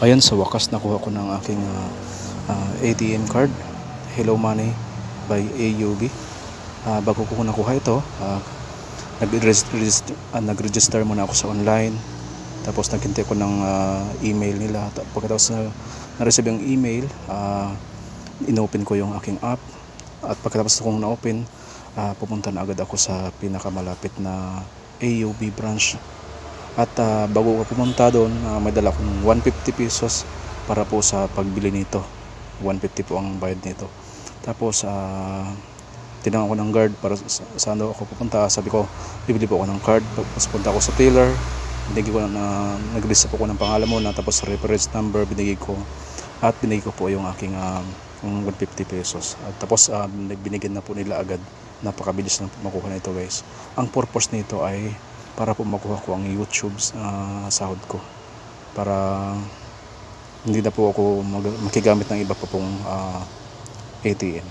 Ayan, sa wakas nakuha ko ng aking ATM card, Hello Money by AUB. Bago ko nakuha ito, nag-register muna ako sa online. Tapos naghintay ko ng email nila. Pagkatapos na-receive yung email, inopen ko yung aking app. At pagkatapos kong na-open, pupunta na agad ako sa pinakamalapit na AUB branch. At bago ko pumunta doon, may dala akong 150 pesos para po sa pagbili nito. 150 po ang bayad nito. Tapos tinanong ko ng guard para saan daw ako pupunta. Sabi ko, bibili po ako ng card. Tapos punta ako sa teller, binigay ko nag-list po ako ng pangalan mo na, tapos reference number binigay ko, at binigay ko po yung aking 150 pesos. At tapos binigyan na po nila agad. Napakabilis na makuha na ito, guys. Ang purpose nito ay para po makuha ko ang YouTube sahod ko, para hindi na po ako makigamit ng iba pa pong ATM.